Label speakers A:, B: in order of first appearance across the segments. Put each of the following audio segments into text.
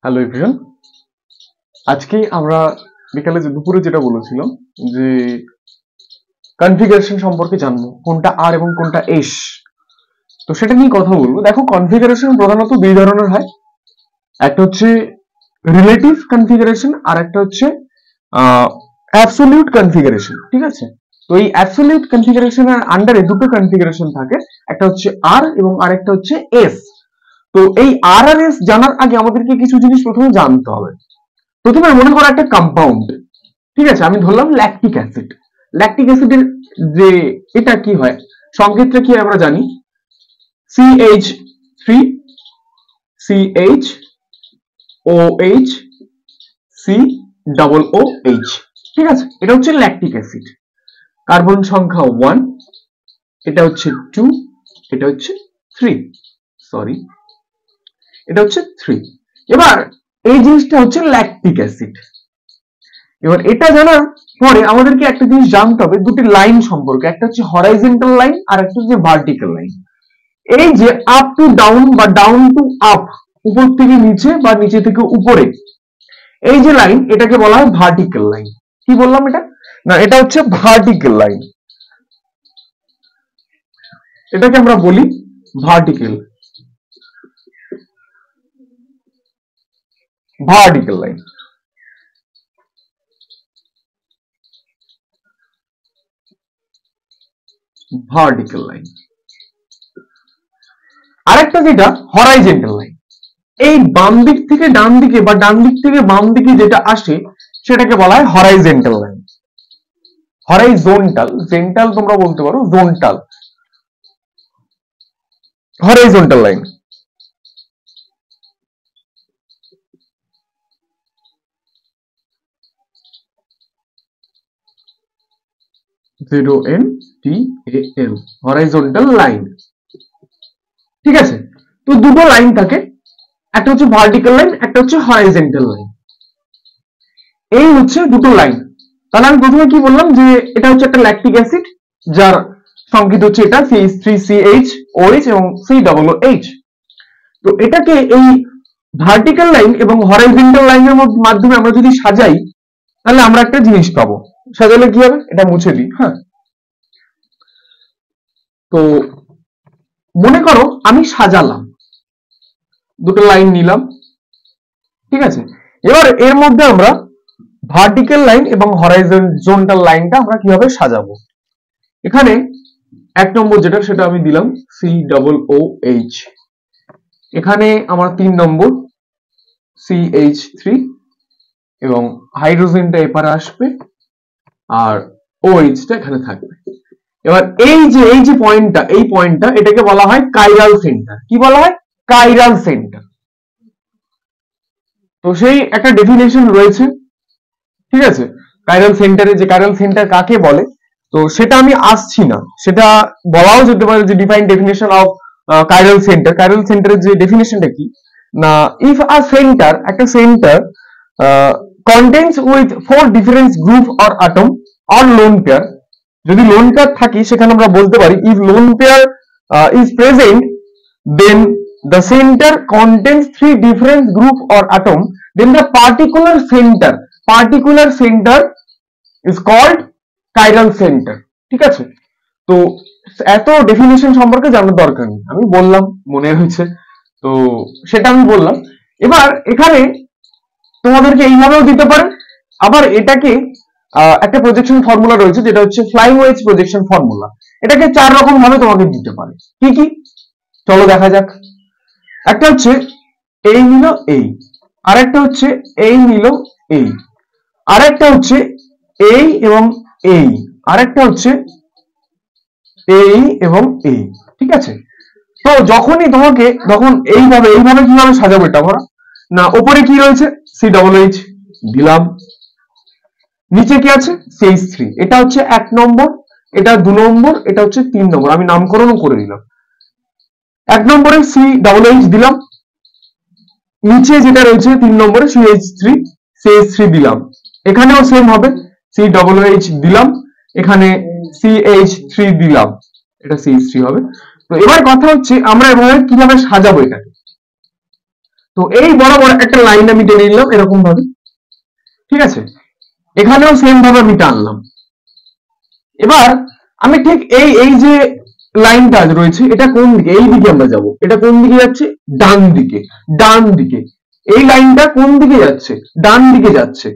A: Hello everyone, আজকে আমরা বিকালে দুপুরে যেটা বলেছিলাম যে কনফিগারেশন সম্পর্কে জানবো, কোনটা আর এবং কোনটা এস। তো সেটা নিয়ে কথা বলবো। দেখো, কনফিগারেশন প্রধানত দুই ধরনের হয়। একটা হচ্ছে রিলেটিভ কনফিগারেশন আর একটা হচ্ছে অ্যাবসলিউট কনফিগারেশন। ঠিক আছে, তো এই অ্যাবসলিউট কনফিগারেশনের আন্ডারে দুটো কনফিগারেশন থাকে, একটা হচ্ছে আর এবং আরেকটা হচ্ছে এস। তো এই আর আর এস জানার আগে আমাদেরকে কিছু জিনিস প্রথমে জানতে হবে। প্রথমে মনে করো একটা কম্পাউন্ড, ঠিক আছে, আমি ধরলাম ল্যাকটিক অ্যাসিড। ল্যাকটিক অ্যাসিডের যে এটা কি হয়, সংকেতটা কি আমরা জানি, CH3 CHOH COOH। ঠিক আছে, এটা হচ্ছে ল্যাকটিক অ্যাসিড। কার্বন সংখ্যা 1, এটা হচ্ছে 2, এটা হচ্ছে 3, সরি এটা হচ্ছে 3। এবার এই জিনিসটা হচ্ছে ল্যাকটিক অ্যাসিড। এবার এটা জানার পরে আমাদেরকে একটা জিনিস জানতে হবে দুটি লাইন সম্পর্কে, একটা হচ্ছে হরাইজন্টাল লাইন আর একটা হচ্ছে ভার্টিক্যাল লাইন। এই যে আপ টু ডাউন বা ডাউন টু আপ, উপর থেকে নিচে বা নিচে থেকে উপরে, এই যে লাইন, এটাকে বলা হয় ভার্টিক্যাল লাইন। কি বললাম এটা? না, এটা হচ্ছে ভার্টিক্যাল লাইন, এটাকে আমরা বলি vertical vertical line. Vertical line. আরেকটা যেটা হরাইজন্টাল লাইন, এই বাম দিক থেকে ডান দিকে বা ডান দিক থেকে বাম দিকে যেটা আসে সেটাকে বলা হয় হরাইজন্টাল লাইন। হরাইজন্টাল, জেন্টাল তোমরা বলতে পারো, জোনটাল, horizontal line. ZONTAL, horizontal line. ঠিক আছে, তো দুটো লাইন থাকে, একটা হচ্ছে ভার্টিক্যাল লাইন, একটা হচ্ছে হরাইজন্টাল লাইন। এই হচ্ছে দুটো লাইন। তাহলে আমি প্রথমে কি বললাম যে এটা হচ্ছে একটা ল্যাকটিক অ্যাসিড, যার সংকেত হচ্ছে এটা CH3CHOH এবং COOH। তো এটাকে এই ভার্টিক্যাল লাইন এবং হরাইজন্টাল লাইনের মাধ্যমে আমরা যদি সাজাই, তাহলে আমরা একটা জিনিস পাবো। সাজালে কি হবে, এটা মুছে দিই। হ্যাঁ, তো মনে করো আমি সাজালাম, দুটো লাইন নিলাম, ঠিক আছে। এবার এর মধ্যে আমরা ভার্টিক্যাল লাইন এবং হরাইজন্টাল লাইনটা আমরা কিভাবে সাজাবো। এখানে এক নম্বর যেটা, সেটা আমি দিলাম COOH। এখানে আমার 3 নম্বর CH3 এবং হাইড্রোজেনটা এপারে আসবে আর OH টা এখানে থাকবে। এবার এই যে পয়েন্টটা, এই পয়েন্টটা, এটাকে বলা হয় কাইরাল সেন্টার। কি বলা হয়? Chiral centre. তো সেই একটা ডেফিনেশন রয়েছে, ঠিক আছে, কাইরাল সেন্টারে, যে কাইরাল সেন্টার কাকে বলে, তো সেটা আমি আসছি না, সেটা বলাও যেতে পারে যে define definition of chiral centre. Chiral সেন্টারের যে ডেফিনেশনটা কি, না, ইফ আ সেন্টার, একটা centre contains with 4 different group or atom or lone pair, যদি লোন পেয়ার থাকে সেখানে আমরা বলতে পারি if lone pair is present, then the center contains 3 different group or atom, then the particular center is called chiral center। ঠিক আছে, তো এত ডেফিনেশন সম্পর্কে জানার দরকার নেই, আমি বললাম, মনে হয়েছে, তো সেটা আমি বললাম। এবার এখানে তোমাদেরকে এইভাবেও দিতে পারে, আবার এটাকে একটা প্রজেকশন ফর্মুলা রয়েছে, যেটা হচ্ছে ফ্লাইং ওয়েজ প্রজেকশন ফর্মুলা। এটাকে 4 রকম ভাবে তোমাকে দিতে পারে। কি কি, চলো দেখা যাক। একটা হচ্ছে এই নিল এই, আরেকটা হচ্ছে এই নিল এই, আরেকটা হচ্ছে এই এবং এই, আরেকটা হচ্ছে এই এবং এই। ঠিক আছে, তো যখনই তোমাকে, তখন এইভাবে কিভাবে সাজাবো এটা আমরা, না, উপরে কি রয়েছে COOH দিলাম, নিচে কি আছে CH3, এটা হচ্ছে 1 নম্বর, এটা 2 নম্বর, এটা হচ্ছে 3 নম্বর, আমি নামকরণও করে দিলাম। 1 নম্বরে COOH দিলাম, নিচে যেটা রয়েছে 3 নম্বরে CH3 দিলাম, এখানেও সেম হবে, COOH দিলাম, এখানে CH3 দিলাম, এটা CH3 হবে। তো এবার কথা হচ্ছে আমরা এভাবে কিভাবে সাজাবো এটাকে। তো এই বরাবর একটা লাইন আমি টেনে নিলাম এরকম ভাবে, ঠিক আছে, এখানেও সেম ভাবে আমি টানলাম। এবার আমি ঠিক এই যে লাইনটা রয়েছে এটা কোন দিকে, এই দিকে আমরা যাব, এটা কোন দিকে যাচ্ছে, ডান দিকে, ডান দিকে। এই লাইনটা কোন দিকে যাচ্ছে, ডান দিকে যাচ্ছে।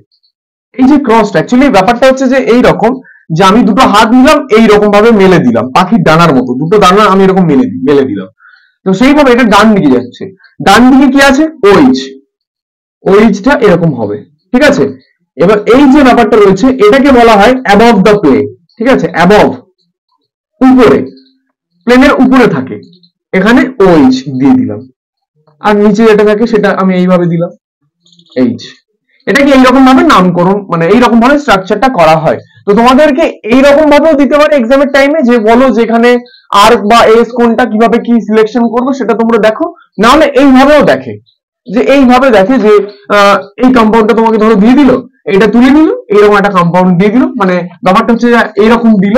A: এই যে ক্রসটা, অ্যাকচুয়ালি ব্যাপারটা হচ্ছে যে এই রকম, যে আমি দুটো হাত নিলাম এই রকম ভাবে মেলে দিলাম, পাখির ডানার মতো দুটো ডানা আমি এরকম মেলে দিলাম। তো সেইভাবে এটা ডান দিকে যাচ্ছে। ডান দিকে কি আছে, ওইচ, ওইচটা এরকম হবে, ঠিক আছে। এবার এই যে ব্যাপারটা রয়েছে এটাকে বলা হয় অ্যাবভ দ্য প্লেন, ঠিক আছে, অ্যাবভ, উপরে, প্লেনের উপরে থাকে, এখানে ওইচ দিয়ে দিলাম। আর নিচে যেটা থাকে সেটা আমি এইভাবে দিলাম, এইচ। এটাকে এইরকম ভাবে নামকরণ, মানে এইরকম ভাবে স্ট্রাকচারটা করা হয়। তো তোমাদেরকে এইরকম ভাবেও দিতে পারে এক্সামের টাইমে, যে বলো যেখানে আর্ক বা এস কোনটা, কিভাবে কি সিলেকশন করবো সেটা তোমরা দেখো। না হলে এইভাবেও দেখে, যে এইভাবে দেখে যে এই কম্পাউন্ডটা তোমাকে ধরো দিয়ে দিল, এটা তুলে নিল, এইরকম একটা কম্পাউন্ড দিয়ে দিল, মানে ব্যাপারটা হচ্ছে এইরকম দিল,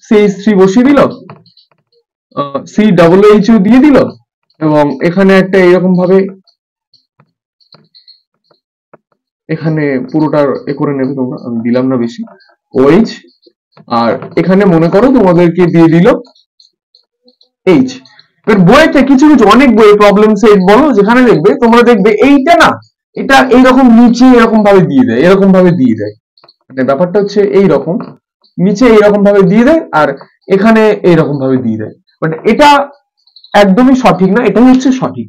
A: CH3 বসিয়ে দিল, COOH দিয়ে দিল, এবং এখানে একটা এইরকম ভাবে এখানে পুরোটা এ করে নেবে তোমরা, আমি দিলাম না বেশি, OH। আর এখানে মনে করো তোমাদেরকে দিয়ে দিল H। এবার বইতে কিছু কিছু অনেক বই প্রবলেম সেট বলো যেখানে দেখবে তোমরা দেখবে এইটা না, এটা এইরকম নিচে এরকম ভাবে দিয়ে দেয়, এরকম ভাবে দিয়ে দেয়, মানে ব্যাপারটা হচ্ছে এইরকম, নিচে এইরকম ভাবে দিয়ে দেয় আর এখানে এইরকম ভাবে দিয়ে দেয়, বাট এটা একদমই সঠিক না, এটাই হচ্ছে সঠিক।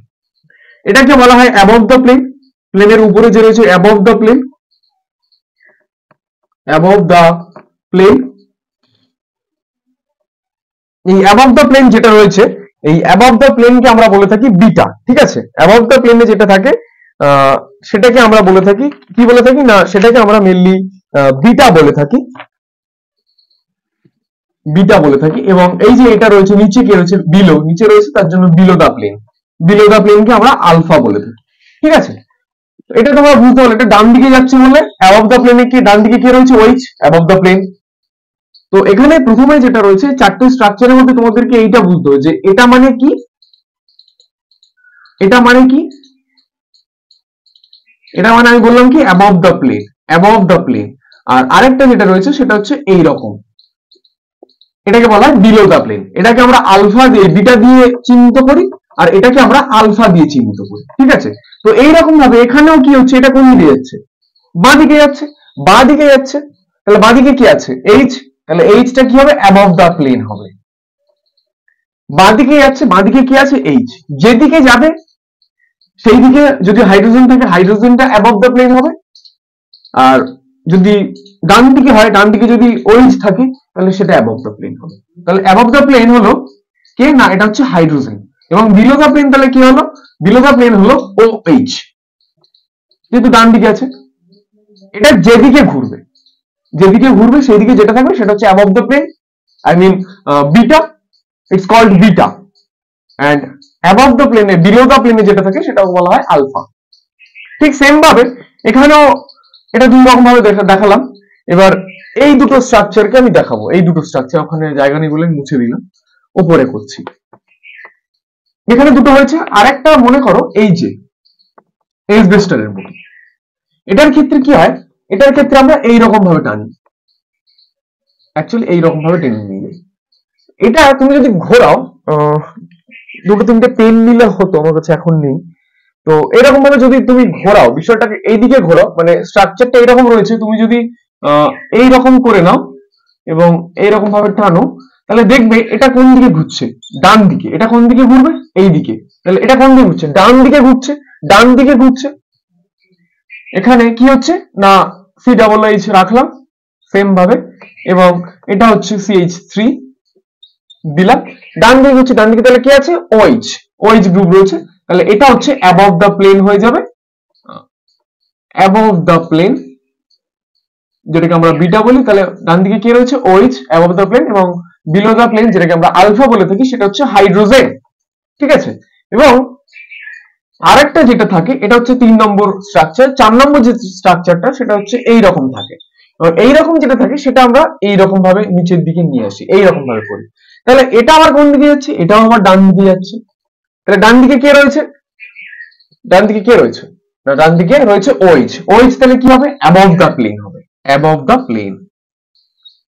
A: এটাকে বলা হয় অ্যাবভ দ্য প্লেন, প্লেনের উপরে যে রয়েছে above the plane, above the plane. এই অ্যাবভ দ্য প্লেন যেটা রয়েছে, এই অ্যাবভ দ্য প্লেনকে আমরা বলে থাকি বিটা, ঠিক আছে। অ্যাবভ দ্য প্লেনে যেটা থাকে সেটাকে আমরা বলে থাকি, কি বলে থাকি না, সেটাকে আমরা মেইনলি বিটা বলে থাকি, বিটা বলে থাকি। এবং এই যে এটা রয়েছে নিচে, কি রয়েছে, বিলো, নিচে রয়েছে তার জন্য below the plane, below the প্লেনকে আমরা আলফা বলে থাকি, ঠিক আছে। এটা তোমরা বুঝতে পারলে, এটা ডান দিকে যাচ্ছে বলে অ্যাবভ দ্য প্লেনে কি, ডান দিকে কি রয়েছে, ওইচ, অ্যাবভ দ্য প্লেন। তো এখানে প্রথমে যেটা রয়েছে চারটে স্ট্রাকচারের মধ্যে তোমাদেরকে এইটা বুঝতে হবে যে এটা মানে কি, এটা মানে কি, এটা মানে আমি বললাম কি above the plane, above the plane. আর আরেকটা যেটা রয়েছে সেটা হচ্ছে এই রকম, এটাকে বলা হয় বিলো দ্য প্লেন। এটাকে আমরা আলফা দিয়ে, বিটা দিয়ে চিহ্নিত করি, আর এটাকে আমরা আলফা দিয়ে চিহ্নিত করি, ঠিক আছে। তো এইরকম ভাবে এখানেও কি হচ্ছে, এটা কোন দিকে যাচ্ছে, বাঁ দিকে যাচ্ছে, বাঁ দিকে যাচ্ছে, তাহলে বাঁ দিকে কি আছে, এইচ, তাহলে এইচটা কি হবে, অ্যাবভ দ্য প্লেন হবে। বাঁ দিকে যাচ্ছে, বাঁ দিকে কি আছে, এইচ, যেদিকে যাবে সেই দিকে যদি হাইড্রোজেন থাকে হাইড্রোজেনটা অ্যাবভ দ্য প্লেন হবে, আর যদি ডান দিকে হয়, ডান দিকে যদি ওইচ থাকে তাহলে সেটা অ্যাবভ দ্য প্লেন হবে। তাহলে অ্যাবভ দ্য প্লেন হলো কে না, এটা হচ্ছে হাইড্রোজেন। এবং বিলো দ্য প্লেন তাহলে কি হলো, বিলো দ্য প্লেন হলো OH, যেহেতু ডান দিকে আছে। এটা যেদিকে ঘুরবে, যেদিকে ঘুরবে সেই দিকে যেটা থাকবে সেটা হচ্ছে above the plane, I mean beta, it's called beta. And above the প্লেনে, বিলো দ্য প্লেনে যেটা থাকে সেটা বলা হয় আলফা। ঠিক সেম ভাবে এখানেও এটা দুই রকম ভাবে দেখালাম। এবার এই দুটো স্ট্রাকচারকে আমি দেখাবো, এই দুটো স্ট্রাকচার ওখানে জায়গা নেই বলে মুছে দিলাম, ওপরে করছি। এখানে দুটো হয়েছে, আরেকটা মনে করো এই যে এসবেস্টারের মতো, এটার ক্ষেত্রে কি হয়, এটার ক্ষেত্রে আমরা এইরকম ভাবে টানি, অ্যাকচুয়ালি এইরকম ভাবে টেনে নিয়ে যাই। এটা তুমি যদি ঘোরাও, দুটো তিনটে পেন নিলে হতো, আমার কাছে এখন নেই। তো এরকম ভাবে যদি তুমি ঘোরাও, বিষয়টাকে এইদিকে ঘোরাও, মানে স্ট্রাকচারটা এরকম রয়েছে, তুমি যদি এইরকম করে নাও এবং এইরকম ভাবে টানো, তাহলে দেখবে এটা কোন দিকে ঘুরছে, ডান দিকে। এটা কোন দিকে ঘুরবে, এই দিকে। তাহলে এটা কোন দিকে ঘুরছে, ডান দিকে ঘুরছে, ডান দিকে ঘুরছে। এখানে কি হচ্ছে না, COOH রাখলাম সেম ভাবে, এবং এটা হচ্ছে CH3 দিলাম, ডান দিকে হচ্ছে, ডান দিকে তাহলে কি আছে, OH, OH গ্রুপ রয়েছে। তাহলে এটা হচ্ছে অ্যাবভ দ্য প্লেন হয়ে যাবে, অ্যাবভ দ্য প্লেন, যেটাকে আমরা বিটা বলি। তাহলে ডান দিকে কি রয়েছে, OH, অ্যাবভ দ্য প্লেন, এবং বিলো দ্য প্লেন যেটাকে আমরা আলফা বলে থাকি সেটা হচ্ছে হাইড্রোজেন, ঠিক আছে। এবং আরেকটা যেটা থাকে এটা হচ্ছে 3 নম্বর স্ট্রাকচার। 4 নম্বর যে স্ট্রাকচারটা সেটা হচ্ছে এইরকম থাকে, এবং এইরকম যেটা থাকে সেটা আমরা এইরকম ভাবে নিচের দিকে নিয়ে আসি, এইরকম ভাবে করি। তাহলে এটা আবার কোন দিকে যাচ্ছে, এটাও আবার ডান দিকে যাচ্ছে। তাহলে ডান দিকে কে রয়েছে, ডান দিকে কে রয়েছে, না ডান দিকে রয়েছে OH। OH তাহলে কি হবে, অ্যাবভ দ্য প্লেন হবে, অ্যাবভ দ্য প্লেন।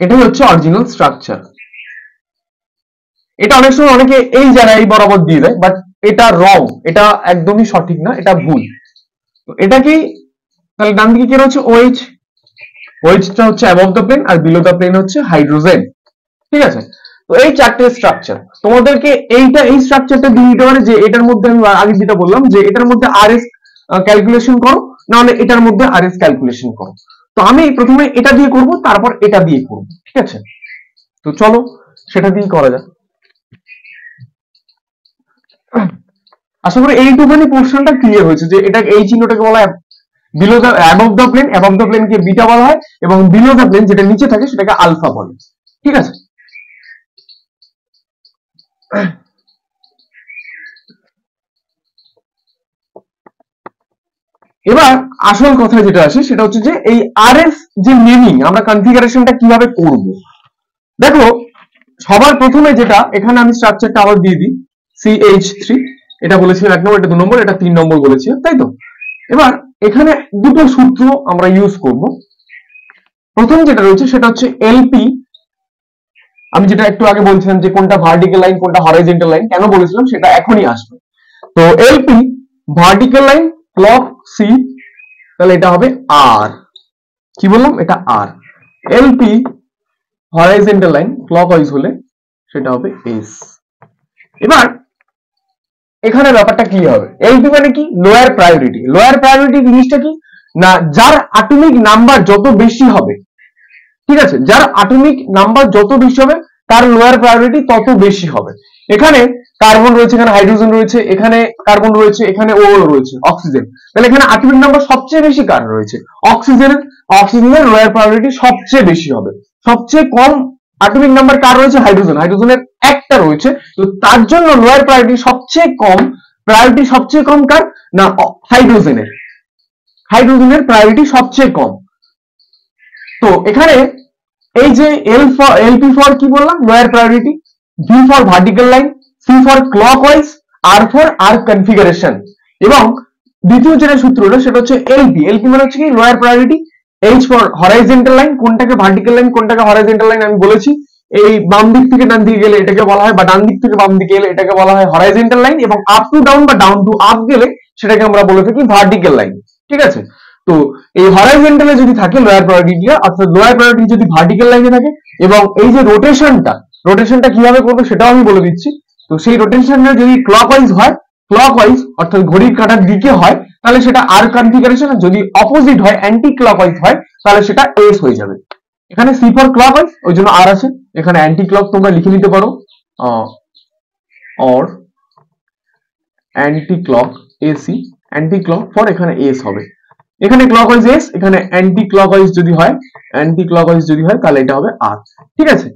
A: এটাই হচ্ছে অরিজিনাল স্ট্রাকচার। এটা অনেক সময় অনেকে এই জায়গায় বরাবর দিয়ে দেয়, বাট এটা রং, এটা একদমই সঠিক না, এটা ভুল। তো এটাকেই তাহলে ডান দিকে কে রয়েছে, OH। OH টা হচ্ছে অ্যাবভ দ্য প্লেন, আর বিলো দ্য প্লেন হচ্ছে হাইড্রোজেন। ঠিক আছে, তো এই চারটে স্ট্রাকচার তোমাদেরকে এই স্ট্রাকচারটা দিয়ে দিতে পারে যে এটার মধ্যে আমি আগে যেটা বললাম যে এটার মধ্যে RS ক্যালকুলেশন করো, নাহলে এটার মধ্যে RS ক্যালকুলেশন করো। তো আমি প্রথমে এটা দিয়ে করব, তারপর এটা দিয়ে করব। ঠিক আছে, তো চলো সেটা দিয়ে করা যাক। আশা করি এইটুখানি পোর্শনটা ক্লিয়ার হয়েছে যে এটা এই চিহ্নটাকে বলা হয় below the above the plane, above the প্লেনকে বিটা বলা হয়, এবং বিলো দ্য প্লেন যেটা নিচে থাকে সেটাকে আলফা বলে। ঠিক আছে, এবার আসল কথা যেটা আসে সেটা হচ্ছে যে এই RS যে নেমিং আমরা কনফিগারেশনটা কিভাবে করব। দেখো সবার প্রথমে যেটা এখানে আমি স্ট্রাকচারটা আবার দিয়ে দিই, CH3 এটা বলেছিলাম 1 নম্বর, এটা 2 নম্বর, এটা 3 নম্বর বলেছি, তাই তো। এবার এখানে দুটো সূত্র আমরা ইউজ করব। প্রথম যেটা রয়েছে সেটা হচ্ছে LP। আমি যেটা একটু আগে বলছিলাম যে কোনটা ভার্টিক্যাল লাইন কোনটা হরাইজন্টাল লাইন, কেন বলেছিলাম সেটা এখনই আসবে। তো LP vertical line clock C, তাহলে এটা হবে R। কি বললাম, এটা R। LP horizontal line clockwise হলে সেটা হবে S। এবার এখানে ব্যাপারটা কি হবে, LP মানে কি, লোয়ার প্রায়োরিটি। লোয়ার প্রায়োরিটি জিনিসটা কি না, যার অ্যাটমিক নাম্বার যত বেশি হবে, ঠিক আছে, যার অ্যাটমিক নাম্বার যত বেশি হবে তার লোয়ার প্রায়োরিটি তত বেশি হবে। এখানে কার্বন রয়েছে, এখানে হাইড্রোজেন রয়েছে, এখানে কার্বন রয়েছে, এখানে ও রয়েছে, অক্সিজেন। তাহলে এখানে অ্যাটমিক নাম্বার সবচেয়ে বেশি কার রয়েছে, অক্সিজেনের। অক্সিজেনের লোয়ার প্রায়োরিটি সবচেয়ে বেশি হবে। সবচেয়ে কম অ্যাটমিক নাম্বার কার রয়েছে, হাইড্রোজেন। হাইড্রোজেনের একটা রয়েছে, তো তার জন্য লোয়ার প্রায়োরিটি সবচেয়ে কম। প্রায়োরিটি সবচেয়ে কম কার, না হাইড্রোজেনের। হাইড্রোজেনের প্রায়োরিটি সবচেয়ে কম। তো এখানে এই যে LP ফর কি বললাম, lower priority, V for vertical line, C for clockwise, R for R configuration. এবং দ্বিতীয় যেটা সূত্রটা সেটা হচ্ছে LP মানে হচ্ছে কি lower priority, H for horizontal line, কোনটাকে ভার্টিক্যাল লাইন কোনটাকে হরাইজন্টাল লাইন আমি বলেছি। এই বাম দিক থেকে ডান দিকে গেলে এটাকে বলা হয়, বা ডান দিক থেকে বাম দিকে গেলে এটাকে বলা হয় হরাইজন্টাল লাইন, এবং আপ টু ডাউন বা ডাউন টু আপ গেলে সেটাকে আমরা বলে থাকি ভার্টিক্যাল লাইন। ঠিক আছে, তো এই হরাইজন্টালে যদি থাকে লোয়ার প্রায়োরিটিটা, অর্থাৎ লোয়ার প্রায়োরিটি যদি ভার্টিক্যাল লাইনে থাকে, এবং এই যে রোটেশনটা কিভাবে করবো সেটাও আমি বলে দিচ্ছি। তো সেই রোটেশনটা যদি ক্লকওয়াইজ হয়, ক্লকওয়াইজ অর্থাৎ ঘড়ির কাঁটার দিকে হয়, তাহলে সেটা আর কনফিগারেশন। যদি অপোজিট হয়, অ্যান্টি ক্লকওয়াইজ হয়, তাহলে সেটা এস হয়ে যাবে। এখানে সি ফর ক্লকওয়াইজ, ওই জন্য আর আছে। এখানে অ্যান্টি ক্লক তোমরা লিখে নিতে পারো, or anti clock AC, anti clock for এখানে এস হবে। এখানে ক্লকওয়াইজ এস, এখানে অ্যান্টি ক্লকওয়াইজ যদি হয়, তাহলে এটা হবে আর। ঠিক আছে,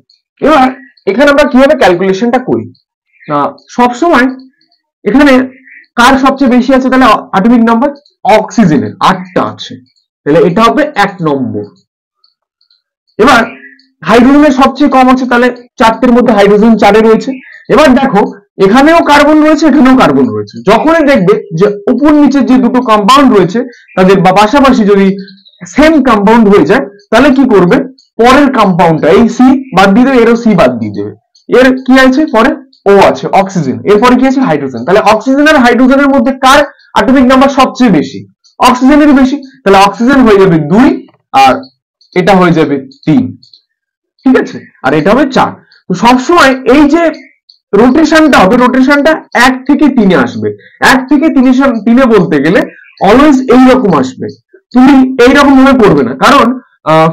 A: এবার এখানে আমরা কিভাবে ক্যালকুলেশনটা করি না, সবসময় এখানে কার সবচেয়ে বেশি আছে, তাহলে অ্যাটমিক নাম্বার অক্সিজেনের 8টা আছে, তাহলে এটা হবে 1 নম্বর। এবার হাইড্রোজেনের সবচেয়ে কম আছে, তাহলে 4টের মধ্যে হাইড্রোজেন 4 এ রয়েছে। এবার দেখো এখানেও কার্বন রয়েছে, এখানেও কার্বন রয়েছে। যখনই দেখবে যে উপর নিচের যে দুটো কম্পাউন্ড রয়েছে তাদের বা পাশাপাশি যদি সেম কম্পাউন্ড হয়ে যায়, তাহলে কি করবে, পরের কম্পাউন্ডটা এই সি বাদ দিয়ে দেবে, এরও সি বাদ দিয়ে দেবে। এর কি আছে পরে, ও আছে, অক্সিজেন। এরপরে কি আছে, হাইড্রোজেন। তাহলে অক্সিজেন আর হাইড্রোজেনের মধ্যে কার অ্যাটমিক নাম্বার সবচেয়ে বেশি, অক্সিজেনের বেশি। তাহলে অক্সিজেন হয়ে যাবে 2, আর এটা হয়ে যাবে 3। ঠিক আছে, আর এটা হবে 4। তো সবসময় এই যে রোটেশনটা হবে, রোটেশনটা 1 থেকে 3 আসবে। 1 থেকে 3 বলতে গেলে অলওয়েজ এইরকম আসবে। তুমি এইরকম ভাবে করবে না, কারণ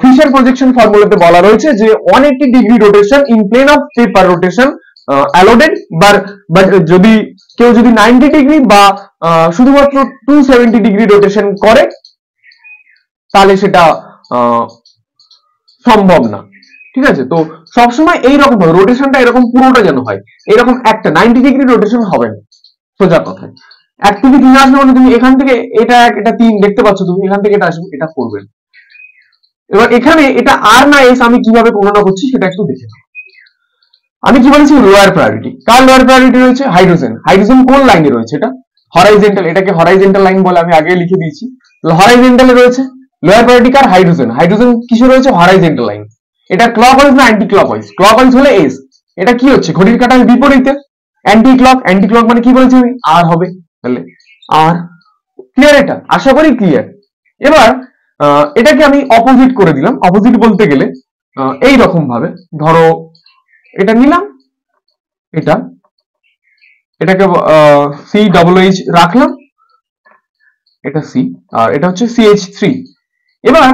A: ফিশার প্রজেকশন ফর্মুলাতে বলা রয়েছে যে 180 degree rotation in plane of paper rotation allowed, but যদি কেউ যদি 90 ডিগ্রি বা শুধুমাত্র 270 ডিগ্রি রোটেশন করে, তাহলে সেটা সম্ভব না। ঠিক আছে, তো সবসময় এইরকম হবে, রোটেশনটা এরকম পুরোটা যেন হয় এরকম, একটা 90 ডিগ্রি রোটেশন হবে না, সোজা কথায়। 1 থেকে 3 আসবে মানে তুমি এখান থেকে এটা 1 এটা 3 দেখতে পাচ্ছ, তুমি এখান থেকে এটা আসবে, এটা করবে। এবার এখানে এটা আর না এস আমি কিভাবে গণনা করছি সেটা একটু দেখে নাও। আমি কি বলেছি, লোয়ার প্রায়োরিটি। কার লোয়ার প্রায়োরিটি রয়েছে, হাইড্রোজেন। হাইড্রোজেন কোন লাইনে রয়েছে, এটা হরাইজন্টাল, এটাকে হরাইজন্টাল লাইন বলে, আমি আগে লিখে দিয়েছি। হরাইজন্টালে রয়েছে লোয়ার প্রায়োরিটি কার, হাইড্রোজেন। হাইড্রোজেন কিসে রয়েছে, হরাইজন্টাল লাইন। এটা ক্লকওয়াইজ না অ্যান্টি ক্লকওয়াইজ? ক্লকওয়াইজ হলে এস, এটা কি হচ্ছে, ঘড়ির কাঁটার বিপরীতে। অ্যান্টি ক্লক, অ্যান্টি ক্লক মানে কি বলেছি আমি, আর হবে, তাহলে আর। ক্লিয়ার? এটা আশা করি ক্লিয়ার। এবার এটাকে আমি অপোজিট করে দিলাম। অপোজিট বলতে গেলে এই রকম ভাবে, ধরো এটা নিলাম, এটাকে সি ডবল এইচ রাখলাম, এটা সি আর এটা হচ্ছে CH3। এবার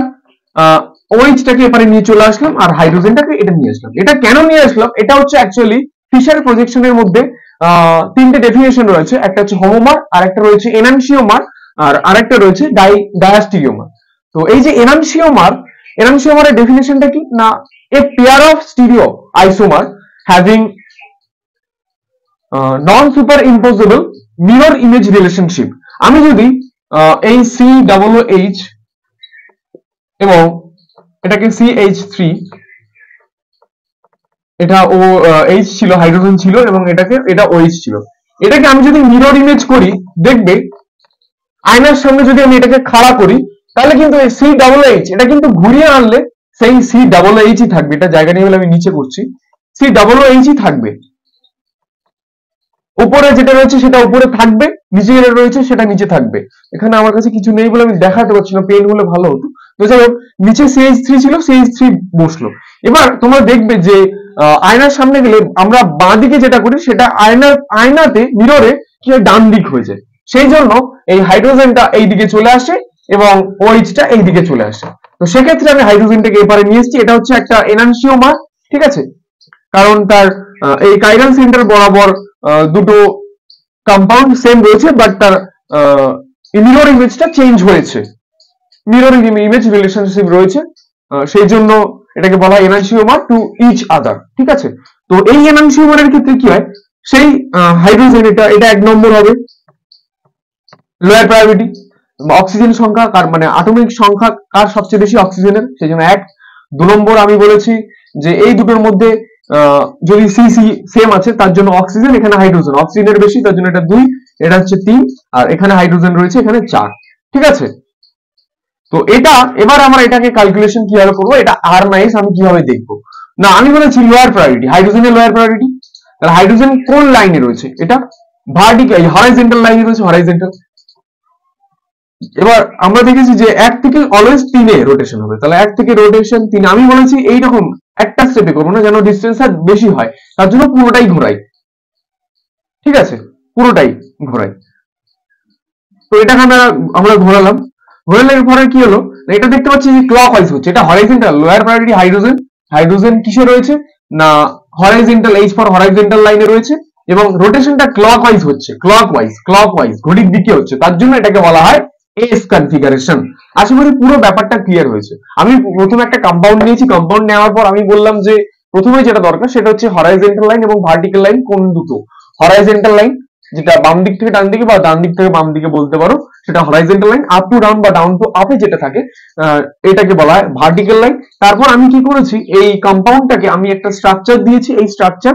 A: OH টাকে এবারে নিয়ে চলে আসলাম আর হাইড্রোজেনটাকে এটা নিয়ে আসলাম। এটা কেন নিয়ে আসলাম, এটা হচ্ছে অ্যাকচুয়ালি ফিশার প্রজেকশনের মধ্যে তিনটে ডেফিনেশন রয়েছে। একটা হচ্ছে হোমোমার, আরেকটা রয়েছে এনানসিওমার, আর আরেকটা রয়েছে ডায়াস্টিরিওমার। তো এই যে এনানসিওমারের ডেফিনেশনটা কি না, a pair of stereo isomer having non superimposable mirror image relationship. আমি যদি এই COOH এবং এটাকে CH3, এটা H ছিল, হাইড্রোজেন ছিল, এবং এটা OH ছিল, এটাকে আমি যদি মিরর ইমেজ করি, দেখবে আয়নার সামনে যদি আমি এটাকে খাড়া করি, তাহলে কিন্তু এই COOH এটা কিন্তু ঘুরিয়ে আনলে সেই COOH ই থাকবে। এটা জায়গা নিয়ে আমি নিচে করছি, COOH ই থাকবে। উপরে যেটা রয়েছে সেটা উপরে থাকবে, নিচে যেটা রয়েছে সেটা নিচে থাকবে। এখানে আমার কাছে কিছু নেই বলে আমি দেখাতে পারছি না, পেন হলে ভালো হতো। তো যাই হোক, নিচে CH3 ছিল, CH3 বসলো। এবার তোমরা দেখবে যে আয়নার সামনে গেলে আমরা বাঁ দিকে যেটা করি সেটা আয়নাতে মিররে কি হয়, ডান দিক হয়ে যায়। সেই জন্য এই হাইড্রোজেনটা এই দিকে চলে আসে এবং OH-টা এই দিকে চলে আসে। তো সেক্ষেত্রে আমি হাইড্রোজেনটাকে এপারে নিয়ে এসেছি। এটা হচ্ছে একটা এনানসিওমার, ঠিক আছে, কারণ তার এই কাইরাল সেন্টার বরাবর দুটো কম্পাউন্ড সেম রয়েছে, বাট তার মিরর ইমেজটা চেঞ্জ হয়েছে, মিরর ইমেজ রিলেশনশিপ রয়েছে, সেই জন্য এটাকে বলা হয় এনানসিওমার টু ইচ আদার। ঠিক আছে, তো এই এনানসিওমারের ক্ষেত্রে কি হয়, সেই হাইড্রোজেন এটা 1 নম্বর হবে, লোয়ার প্রায়োরিটি। অক্সিজেন সংখ্যা কার, মানে আটমিক সংখ্যা কার সবচেয়ে বেশি, অক্সিজেনের, সেই জন্য 1। 2 নম্বর আমি বলেছি যে এই দুটোর মধ্যে যদি সিসি সেম আছে তার জন্য অক্সিজেন, এখানে হাইড্রোজেন, অক্সিজেনের বেশি তার জন্য এটা 2, এটা হচ্ছে 3, আর এখানে হাইড্রোজেন রয়েছে, এখানে 4। ঠিক আছে, তো এটা এবার আমরা এটাকে ক্যালকুলেশন কিভাবে করব, এটা আর নাইস আমি কিভাবে দেখব না, আমি বলেছি লোয়ার প্রায়োরিটি, হাইড্রোজেনের লোয়ার প্রায়োরিটি। তাহলে হাইড্রোজেন কোন লাইনে রয়েছে, এটা ভার্টিক্যাল হরাইজন্টাল লাইনে রয়েছে, হরাইজন্টাল। এবার আমরা দেখেছি যে 1 থেকে অলওয়েজ 3 এ রোটেশন হবে, তাহলে 1 থেকে রোটেশন 3। আমি বলেছি এইরকম একটা স্টেপে করবো না, যেন ডিসটেন্সটা বেশি হয়, তার জন্য পুরোটাই ঘোরাই। ঠিক আছে, পুরোটাই ঘোরাই। তো এটাকে আমরা ঘোরালাম, ঘোরানোর পরে কি হলো, এটা দেখতে পাচ্ছি যে ক্লকওয়াইজ হচ্ছে, এটা horizontal, lower priority hydrogen. Hydrogen কিসে রয়েছে না, হরাইজন্টাল, H ফর হরাইজন্টাল লাইনে রয়েছে, এবং রোটেশনটা ক্লকওয়াইজ হচ্ছে, ক্লকওয়াইজ ঘড়ির দিকে হচ্ছে, তার জন্য এটাকে বলা হয় এস কনফিগারেশন। আশা করি পুরো ব্যাপারটা ক্লিয়ার হয়েছে। আমি প্রথমে একটা কম্পাউন্ড নিয়েছি, কম্পাউন্ড নেওয়ার পর আমি বললাম যে প্রথমে যেটা দরকার সেটা হচ্ছে হরাইজন্টাল লাইন এবং ভার্টিক্যাল লাইন কোন দুটো। হরাইজন্টাল লাইন যেটা বাম দিক থেকে ডান দিকে বা ডান দিক থেকে বাম দিকে বলতে পারো, সেটা horizontal line, up to down বা ডাউন টু আপে যেটা থাকে এটাকে বলা হয় ভার্টিক্যাল লাইন। তারপর আমি কি করেছি, এই কম্পাউন্ডটাকে আমি একটা স্ট্রাকচার দিয়েছি, এই স্ট্রাকচার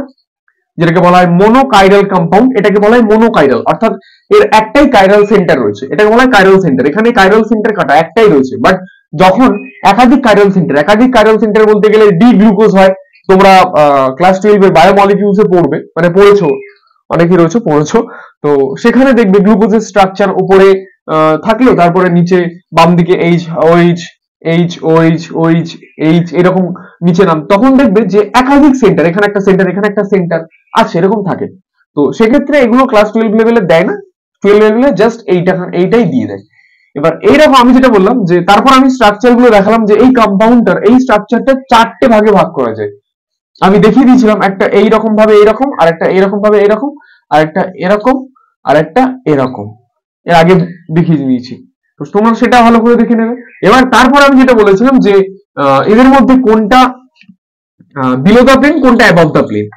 A: যেটাকে বলা হয় মোনোকাইরাল কম্পাউন্ড, এটাকে বলা হয় মোনোকাইরাল, অর্থাৎ এর একটাই কাইরাল সেন্টার রয়েছে, এটাকে বলা হয় কাইরাল সেন্টার। এখানে কাইরাল সেন্টার কাটা একটাই রয়েছে, বাট যখন একাধিক কাইরাল সেন্টার বলতে গেলে ডি গ্লুকোজ হয়, তোমরা ক্লাস 12 এর বায়োমলিকিউলসে পড়বে, মানে পড়েছো, অনেকেই রয়েছে পড়েছো, তো সেখানে দেখবে গ্লুকোজের স্ট্রাকচার উপরে থাকলো, তারপরে নিচে বাম দিকে এইচ এরকম নিচে নাম, তখন দেখবে যে একাধিক সেন্টার, এখানে একটা সেন্টার, এখানে একটা সেন্টার আছে, এরকম থাকে। তো সেক্ষেত্রে এগুলো ক্লাস 12 লেভেলে দেয় না, 12 লেভেলে জাস্ট এইটাই দিয়ে দেয়। এবার এইরকম আমি যেটা বললাম যে তারপর আমি স্ট্রাকচার গুলো দেখালাম যে এই কম্পাউন্ডটার এই স্ট্রাকচারটা 4টে ভাগে ভাগ করা যায়। আমি দেখিয়ে দিয়েছিলাম, একটা এইরকম ভাবে এইরকম, আর একটা এইরকম ভাবে এইরকম, আর একটা এরকম, আর একটা এরকম, এর আগে দেখিয়ে দিয়েছি, তো তোমরা সেটা ভালো করে দেখে নেবে। এবার তারপর আমি যেটা বলেছিলাম যে এদের মধ্যে কোনটা বিলো দ্য প্লেন, কোনটা above the plane.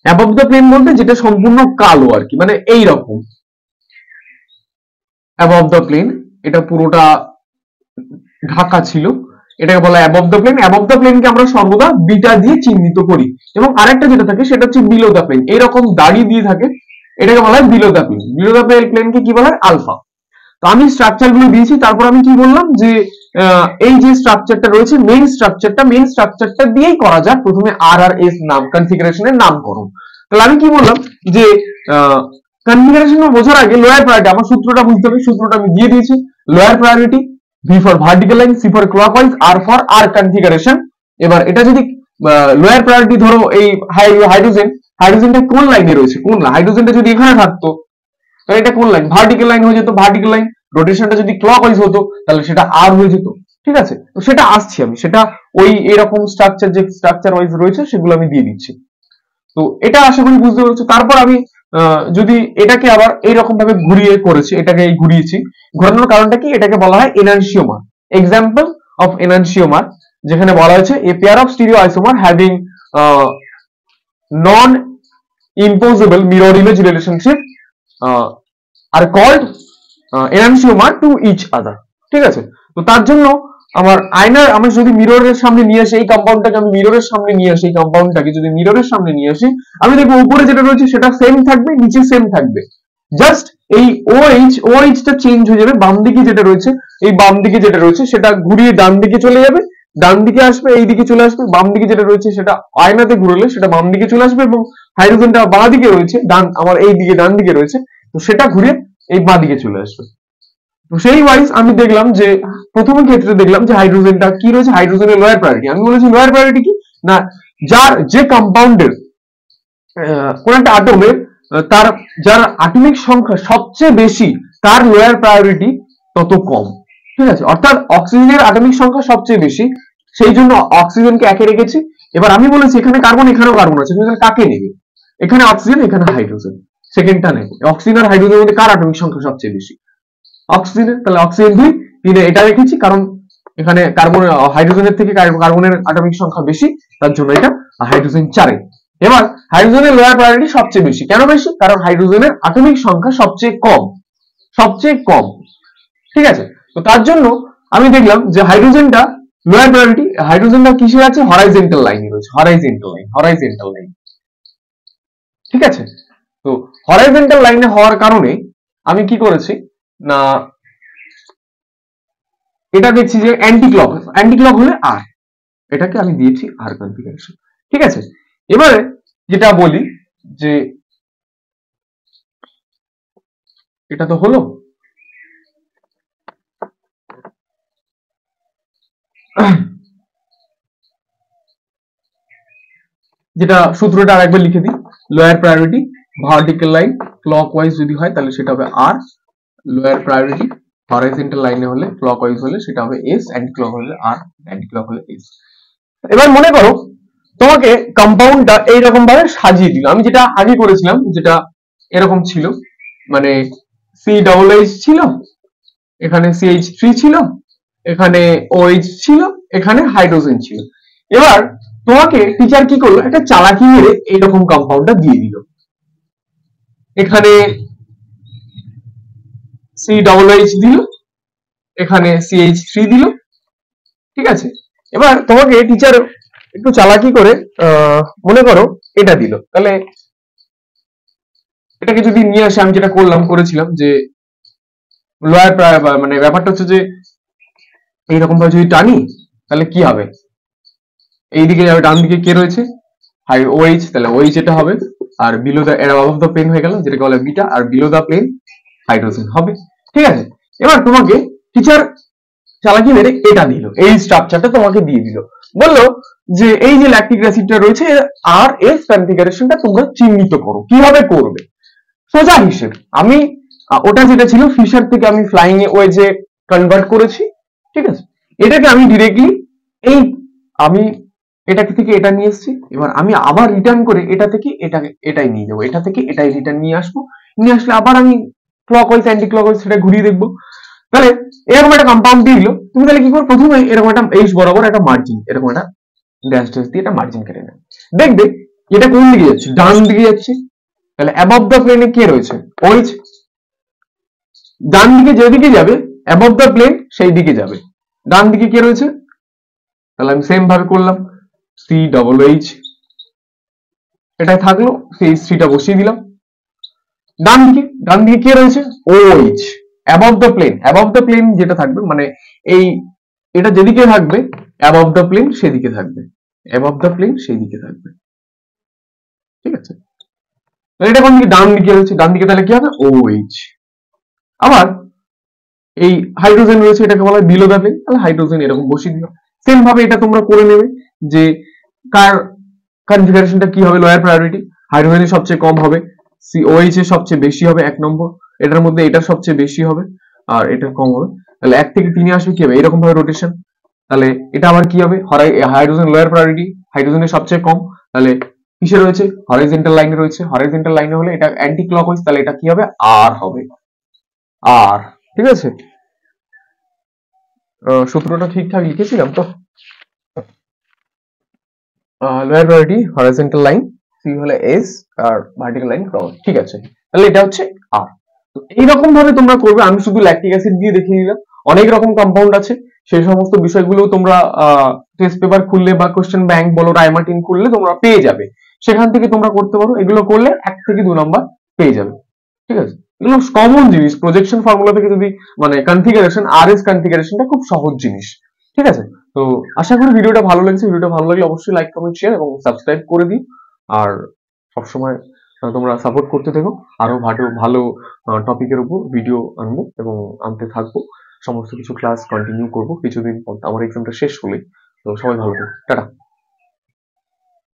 A: Above the plane বলতে যেটা সম্পূর্ণ কালো আর কি, মানে এইরকম অ্যাবভ দ্য প্লেন, এটা পুরোটা ঢাকা ছিল, এটাকে বলা হয় above the plane. Above the প্লেনকে আমরা সর্বদা বিটা দিয়ে চিহ্নিত করি, এবং আরেকটা যেটা থাকে সেটা হচ্ছে বিলো দ্য প্লেন, এরকম দাড়ি দিয়ে থাকে, এটাকে বলা হয় below the plane. Below the প্লেনকে কি বলা হয়? আলফা। তো আমি স্ট্রাকচার গুলো দিয়েছি, তারপর আমি কি বললাম যে এই যে স্ট্রাকচারটা রয়েছে মেইন স্ট্রাকচারটা দিয়েই করা যাক প্রথমে আর আর এস নাম কনফিগারেশনের নামকরণ। তাহলে আমি কি বললাম যে কনফিগারেশন বোঝার আগে লোয়ার প্রায়োরিটি, আমার সূত্রটা বুঝতে হবে, সূত্রটা আমি দিয়ে দিয়েছি। Lower priority, V for vertical line, C for clockwise, R for R configuration. এবার এটা যদি লোয়ার প্রায়োরিটি ধরো এই হাইড্রোজেনটা কোন লাইনে রয়েছে, কোন হাইড্রোজেনটা যদি এখানে থাকতো তাহলে এটা কোন লাইন? ভার্টিক্যাল লাইন হয়ে যেত, ভার্টিক্যাল লাইন। রোটেশনটা যদি ক্লকওয়াইজ হতো তাহলে সেটা আর হয়ে যেত। ঠিক আছে, তো সেটা আসছি আমি, সেটা ওই এরকম স্ট্রাকচার যে স্ট্রাকচার ওয়াইজ রয়েছে সেগুলো আমি দিয়ে দিচ্ছি। তো এটা আশা করি বুঝতে পেরেছো। তারপর আমি যদি এটাকে আবার এইরকম ভাবে ঘুরিয়ে করেছি, এটাকে ঘুরিয়েছি, ঘোরানোর কারণটা কি? এটাকে বলা হয় এনানসিওমার। এক্সাম্পল অফ এনানসিওমার, যেখানে বলা হয়েছে a pair of stereo isomer having non imposable mirror image relationship are called enantiomer to each other. ঠিক আছে, তো তার জন্য আমার আয়নার, আমি যদি মিররের সামনে নিয়ে আসি এই কম্পাউন্ডটাকে, আমি মিররের সামনে নিয়ে আসি এই কম্পাউন্ডটাকে যদি মিররের সামনে নিয়ে আসি, আমি দেখবো উপরে যেটা রয়েছে সেটা সেম থাকবে, নিচে সেম থাকবে। জাস্ট এই OH টা চেঞ্জ হয়ে যাবে। বাম দিকে যেটা রয়েছে, এই বাম দিকে যেটা রয়েছে সেটা ঘুরিয়ে ডান দিকে চলে যাবে, ডান দিকে আসবে, এই দিকে চলে আসবে। বাম দিকে যেটা রয়েছে সেটা আয়নাতে ঘুরলে সেটা বাম দিকে চলে আসবে, এবং হাইড্রোজেনটা বাঁ দিকে রয়েছে, আমার এই দিকে ডান দিকে রয়েছে, তো সেটা ঘুরে এই বাঁ দিকে চলে আসবে। তো সেই ওয়াইজ আমি দেখলাম যে প্রথম ক্ষেত্রে দেখলাম যে হাইড্রোজেনটা কি রয়েছে, হাইড্রোজেনের লোয়ার প্রায়োরিটি। আমি বলেছি লোয়ার প্রায়োরিটি কি না, যে কম্পাউন্ডের কোন একটা আটমের তার যার আটমিক সংখ্যা সবচেয়ে বেশি তার লোয়ার প্রায়োরিটি তত কম। ঠিক আছে, অর্থাৎ অক্সিজেনের আটমিক সংখ্যা সবচেয়ে বেশি, সেই জন্য অক্সিজেনকে একে রেখেছি। এবার আমি বলেছি এখানে কার্বন, এখানেও কার্বন আছে, কাকে নেবে? এখানে অক্সিজেন, এখানে হাইড্রোজেন, সেকেন্ডটা নেবে। অক্সিজেন আর হাইড্রোজেনের মধ্যে কার আটমিক সংখ্যা সবচেয়ে বেশি? অক্সিজেনের। তাহলে অক্সিজেন 2, এটা রেখেছি কারণ এখানে কার্বন, হাইড্রোজেনের থেকে কার্বনের আটমিক সংখ্যা বেশি, তার জন্য এটা হাইড্রোজেন 4। এবার হাইড্রোজেনের লোয়ার প্রায়োরিটি সবচেয়ে বেশি, কেন বেশি? কারণ হাইড্রোজেনের আটমিক সংখ্যা সবচেয়ে কম। ঠিক আছে, তো তার জন্য আমি দেখলাম যে হাইড্রোজেনটা লোয়ার প্রায়োরিটি। হাইড্রোজেনটা কিসে আছে? হরাইজন্টাল লাইনে রয়েছে, হরাইজন্টাল লাইন। ঠিক আছে, তো হরাইজন্টাল লাইনে হওয়ার কারণে আমি কি করেছি না, এটা দেখছি যে অ্যান্টি ক্লক হলে আর, এটাকে আমি দিয়েছি আর কনফিগারেশন। ঠিক আছে, এবারে যেটা বলি যে এটা তো হলো, যেটা সূত্রটা আরেকবার লিখে দিই। Lower priority vertical line clockwise যদি হয় তাহলে সেটা হবে আর, লোয়ার প্রায়োরিটি হরাইজন্টাল লাইনে হলে ক্লকওয়াইজ হলে সেটা হবে এস, অ্যান্টি ক্লক হলে আর, অ্যান্টি ক্লক হলে এস। এবার মনে করো তোমাকে কম্পাউন্ডটা এইরকম ভাবে সাজিয়ে দিল। আমি যেটা আগে করেছিলাম, যেটা এরকম ছিল, মানে COOH ছিল, এখানে CH3 ছিল, এখানে OH ছিল, এখানে হাইড্রোজেন ছিল। এবার তোমাকে টিচার কি করলো, একটা চালাকি মেরে এইরকম কম্পাউন্ডটা দিয়ে দিল। এখানে COOH দিল, এখানে CH3 দিল। ঠিক আছে, এবার তোমাকে টিচার একটু চালাকি করে মনে করো এটা দিল, তাহলে এটাকে যদি নিয়ে আসে, আমি যেটা করেছিলাম যে লোয়ার মানে ব্যাপারটা হচ্ছে যে এইরকম ভাবে যদি টানি তাহলে কি হবে, এইদিকে যাবে, ডান দিকে কে রয়েছে? OH, তাহলে OH এটা হবে, আর below the above the plane হয়ে গেল, যেটাকে বলে বিটা, আর বিলো দা প্লেন হাইড্রোজেন হবে। ঠিক আছে, এবার তোমাকে টিচার চালাকি মেরে এটা দিল, এই স্ট্রাকচারটা তোমাকে দিয়ে দিল, বললো যে এই যে ল্যাকটিক অ্যাসিডটা রয়েছে আর এর কনফিগারেশনটা তোমরা চিহ্নিত করো। কিভাবে করবে? সোজা হিসেব, আমি ওটা যেটা ছিল ফিশার থেকে আমি ফ্লাইং ওয়েজে কনভার্ট করেছি। ঠিক আছে, এটাকে আমি ডিরেক্টলি আমি এটা থেকে এটা নিয়ে এসেছি। এবার আমি আবার রিটার্ন করে এটা থেকে এটাই নিয়ে যাবো, এটা থেকে এটাই রিটার্ন নিয়ে আসবো, নিয়ে আসলে আবার আমি ক্লকওয়াইজ অ্যান্টি ক্লকওয়াইজ সেটা ঘুরিয়ে দেখবো। তাহলে এরকম একটা কম্পাউন্ড দিয়ে দিল, তুমি তাহলে কি করো, প্রথমে এরকম একটা এইচ বরাবর একটা মার্জিন, এরকম একটা ড্যাশ ড্যাশ দিয়ে একটা মার্জিন কেটে নেবে। দেখবে এটা কোন দিকে যাচ্ছে? ডান দিকে যাচ্ছে। তাহলে অ্যাবভ দ্য প্লেনে কে রয়েছে? OH। ডান দিকে যেদিকে যাবে অ্যাবভ দ্য প্লেন সেই দিকে যাবে। ডান দিকে কে রয়েছে? তাহলে আমি সেম ভাবে করলাম, COOH, এটাই থাকলো, CH3টা বসিয়ে দিলাম। ডান দিকে কি রয়েছে OH অ্যাবভ দ্য প্লেন যেটা থাকবে মানে এই এটা যেদিকে থাকবে অ্যাবভ দ্য প্লেন সেদিকে থাকবে, অ্যাবভ দ্য প্লেন সেই দিকে থাকবে, ঠিক আছে। এটা কোন দিকে ডান দিকে রয়েছে, ডান দিকে তাহলে কি হবে OH। আবার এই হাইড্রোজেন রয়েছে এটাকে বলা হয় বিলো দ্য প্লেন, তাহলে হাইড্রোজেন এরকম বসিয়ে দিও। সেম ভাবে এটা তোমরা করে নেবে যে কার কনফিগারেশনটা কি হবে, লোয়ার প্রায়োরিটি হাইড্রোজেনের সবচেয়ে কম হবে, OH এর সবচেয়ে বেশি হবে 1 নম্বর, এটার মধ্যে এটা সবচেয়ে বেশি হবে আর এটা কম হবে, তাহলে 1 থেকে 3 আসবে কি হবে এরকম ভাবে রোটেশন। তাহলে এটা আবার কি হবে, হাইড্রোজেন লোয়ার প্রায়োরিটি, হাইড্রোজেনের সবচেয়ে কম, তাহলে কিসে রয়েছে হরাইজন্টাল লাইনে রয়েছে, হরাইজন্টাল লাইনে হলে এটা অ্যান্টি ক্লকওয়াইজ, তাহলে এটা কি হবে আর হবে আর, ঠিক আছে। সূত্রটা ঠিকঠাক লিখেছিলাম তো, lower priority horizontal line, C হলে এস আর ভার্টিক্যাল লাইন ক্রস, ঠিক আছে। তাহলে এটা হচ্ছে আর। তো এইরকম ভাবে তোমরা করবে, আমি শুধু ল্যাকটিক অ্যাসিড দিয়ে দেখিয়ে দিলাম, অনেক রকম কম্পাউন্ড আছে, সেই সমস্ত বিষয়গুলো তোমরা টেস্ট পেপার খুললে বা কোশ্চেন ব্যাংক বলো রাইমার্টিন খুললে তোমরা পেয়ে যাবে, সেখান থেকে তোমরা করতে পারো, এগুলো করলে 1 থেকে 2 নাম্বার পেয়ে যাবে, ঠিক আছে। এগুলো কমন জিনিস, প্রজেকশন ফর্মুলা থেকে যদি মানে কনফিগারেশন RS কনফিগারেশনটা খুব সহজ জিনিস, ঠিক আছে। তো আশা করি ভিডিওটা ভালো লেগেছে, ভিডিওটা ভালো লাগলে অবশ্যই লাইক কমেন্ট শেয়ার এবং সাবস্ক্রাইব করে দিই, আর সবসময় তোমরা সাপোর্ট করতে থেকো, আরো ভালো ভালো টপিকের উপর ভিডিও আনবো এবং আনতে থাকবো, সমস্ত কিছু ক্লাস কন্টিনিউ করবো কিছুদিন পর আমার এক্সামটা শেষ হলে। তো সবাই ভালো থেকো, টাটা।